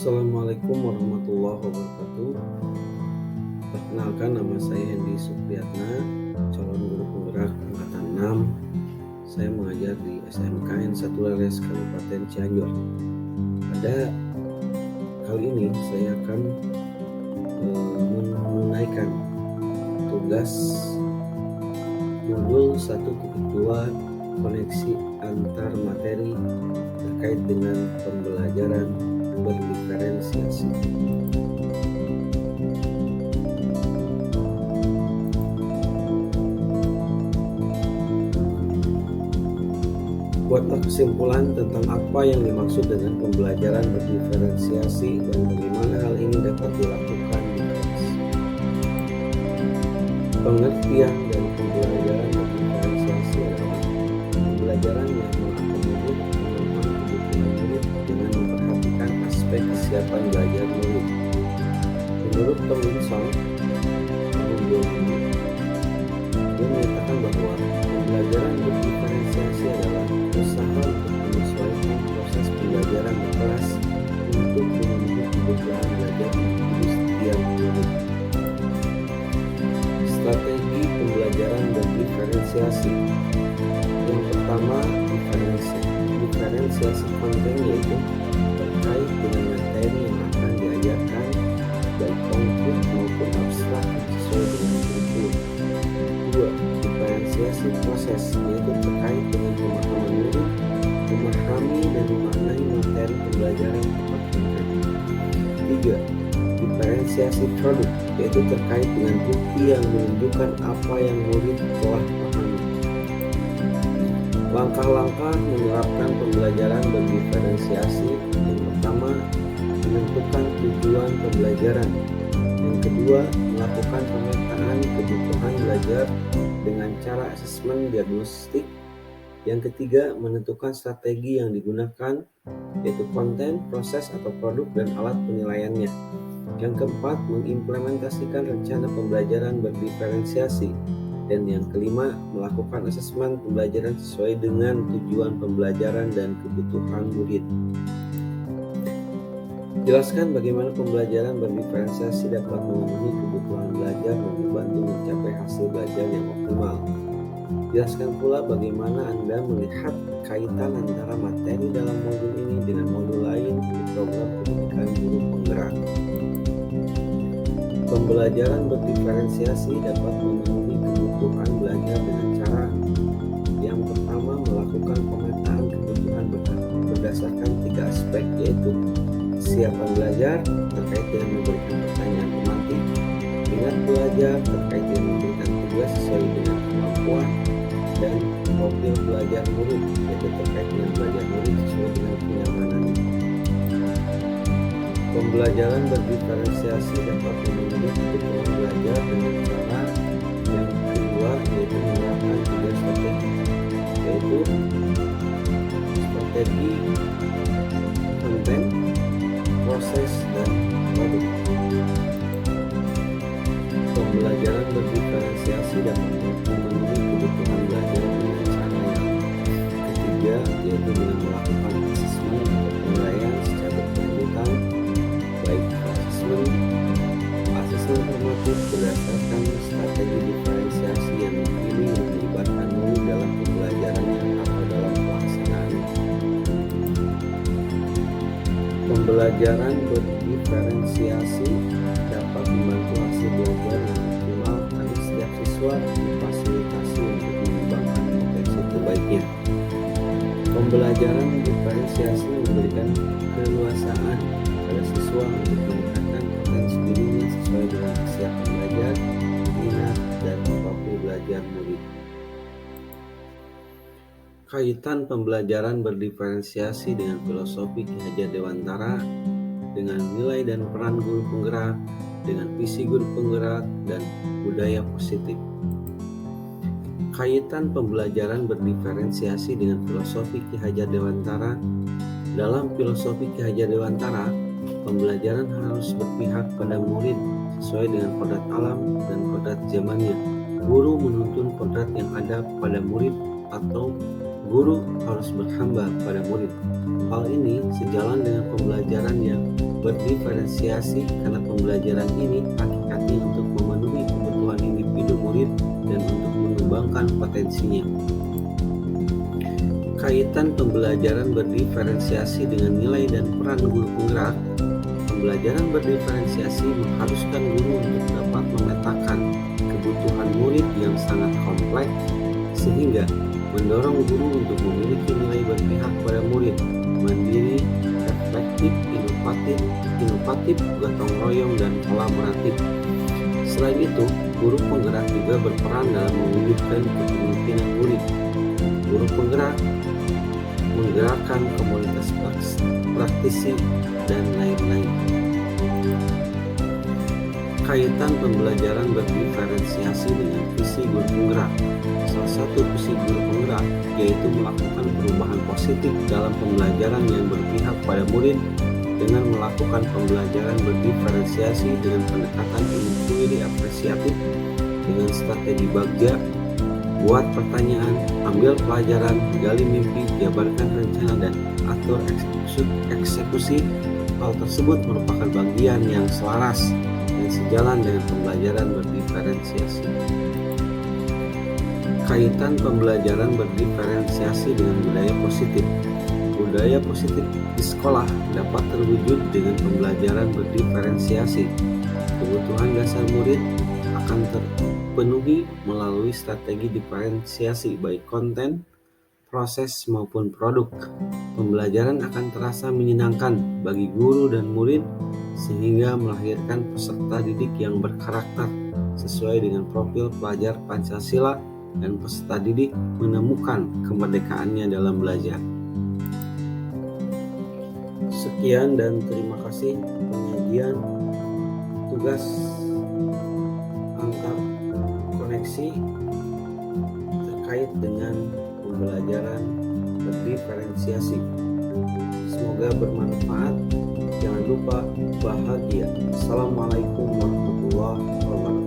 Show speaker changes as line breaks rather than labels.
Assalamualaikum warahmatullahi wabarakatuh. Perkenalkan, nama saya Hendy Supriyatna, calon guru penggerak angkatan 6. Saya mengajar di SMKN 1 Leles Kabupaten Cianjur. Pada kali ini saya akan menunaikan tugas modul 1.2 koneksi antar materi terkait dengan pembelajaran berdiferensiasi. Buatlah kesimpulan tentang apa yang dimaksud dengan pembelajaran berdiferensiasi dan bagaimana hal ini dapat dilakukan di kelas. Pengertian dari pembelajaran berdiferensiasi adalah pembelajaran yang mengakomodir pemenuhan kebutuhan murid dengan memperhatikan aspek kesiapan belajar murid. Menurut Tomlinson tahun 2000, dia menyatakan bahwa pembelajaran berdiferensiasi adalah usaha untuk menyesuaikan proses pembelajaran di kelas untuk memenuhi kebutuhan belajar setiap murid. Strategi pembelajaran berdiferensiasi. Yang pertama, diferensiasi konten, yaitu terkait dengan materi yang akan diajarkan, baik konkret maupun abstrak sesuai dengan kurikulum. Kedua, diferensiasi proses, yaitu terkait dengan pemahaman murid, memahami dan memaknai materi pembelajaran tepat konkret. Tiga, diferensiasi produk, yaitu terkait dengan bukti yang menunjukkan apa yang murid telah pahami. Langkah-langkah menerapkan pembelajaran berdiferensiasi. Yang pertama, menentukan tujuan pembelajaran. Yang kedua, melakukan pemetaan kebutuhan belajar dengan cara asesmen diagnostik. Yang ketiga, menentukan strategi yang digunakan, yaitu konten, proses atau produk, dan alat penilaiannya. Yang keempat, mengimplementasikan rencana pembelajaran berdiferensiasi. Dan yang kelima, melakukan asesmen pembelajaran sesuai dengan tujuan pembelajaran dan kebutuhan murid. Jelaskan bagaimana pembelajaran berdiferensiasi dapat memenuhi kebutuhan belajar dan membantu mencapai hasil belajar yang optimal. Jelaskan pula bagaimana Anda melihat kaitan antara materi dalam modul ini dengan modul lain di program pendidikan guru penggerak. Pembelajaran berdiferensiasi dapat memenuhi kebutuhan belajar dengan cara yang pertama, melakukan pemetaan kebutuhan berdasarkan 3 aspek, yaitu kesiapan belajar terkait dengan memberikan pertanyaan pemantik, minat belajar terkait dengan memberikan tugas sesuai dengan kemampuan, dan profil belajar murid, yaitu terkait dengan belajar murid sesuai dengan kenyamanan. Pembelajaran berdiferensiasi dapat memenuhi kebutuhan belajar dengan cara yang kedua, yaitu menerapkan 3 strategi, yaitu strategi konten, proses, dan produk. Pembelajaran berdiferensiasi dapat memenuhi kebutuhan belajar dengan cara yang ketiga, yaitu dengan melakukan asesmen atau penilaian secara berkelanjutan, baik asesmen formatif berdasarkan strategi diferensiasi yang dipilih yang melibatkan murid dalam pembelajarannya atau dalam pelaksanaannya. Pembelajaran berdiferensiasi dapat membantu hasil belajar yang optimal karena setiap siswa difasilitasi untuk mengembangkan potensi terbaiknya. Pembelajaran diferensiasi memberikan keleluasaan pada siswa untuk meningkatkan potensi dirinya sesuai dengan kesiapan belajar, minat, dan profil belajar murid. Kaitan pembelajaran berdiferensiasi dengan filosofi Ki Hajar Dewantara, dengan nilai dan peran guru penggerak, dengan visi guru penggerak, dan budaya positif. Kaitan pembelajaran berdiferensiasi dengan filosofi Ki Hajar Dewantara. Dalam filosofi Ki Hajar Dewantara, pembelajaran harus berpihak pada murid sesuai dengan kodrat alam dan kodrat zamannya. Guru menuntun kodrat yang ada pada murid, atau guru harus berhamba pada murid. Hal ini sejalan dengan pembelajaran yang berdiferensiasi karena pembelajaran ini hakikatnya untuk memenuhi kebutuhan individu murid dan untuk mengembangkan potensinya. Kaitan pembelajaran berdiferensiasi dengan nilai dan peran guru penggerak. Pembelajaran berdiferensiasi mengharuskan guru untuk dapat memetakan kebutuhan murid yang sangat kompleks sehingga mendorong guru untuk memiliki nilai berpihak pada murid, mandiri, reflektif, inovatif, gotong royong, dan kolaboratif. Selain itu, guru penggerak juga berperan dalam mewujudkan kepemimpinan murid. Guru penggerak menggerakkan komunitas praktisi dan lain-lain. Kaitan pembelajaran berdiferensiasi dengan visi guru penggerak. Salah satu visi guru penggerak yaitu melakukan perubahan positif dalam pembelajaran yang berpihak pada murid dengan melakukan pembelajaran berdiferensiasi dengan pendekatan inquiry apresiatif dengan strategi bagja, buat pertanyaan, ambil pelajaran, gali mimpi, jabarkan rencana, dan atur eksekusi. Hal tersebut merupakan bagian yang selaras dan sejalan dengan pembelajaran berdiferensiasi. Kaitan pembelajaran berdiferensiasi dengan budaya positif. Budaya positif di sekolah dapat terwujud dengan pembelajaran berdiferensiasi. Kebutuhan dasar murid akan terpenuhi melalui strategi diferensiasi baik konten, proses maupun produk. Pembelajaran akan terasa menyenangkan bagi guru dan murid sehingga melahirkan peserta didik yang berkarakter sesuai dengan profil pelajar Pancasila dan peserta didik menemukan kemerdekaannya dalam belajar. Sekian dan terima kasih penyajian tugas antar koneksi terkait dengan pembelajaran berdiferensiasi. Semoga bermanfaat. Jangan lupa bahagia. Assalamualaikum warahmatullahi wabarakatuh.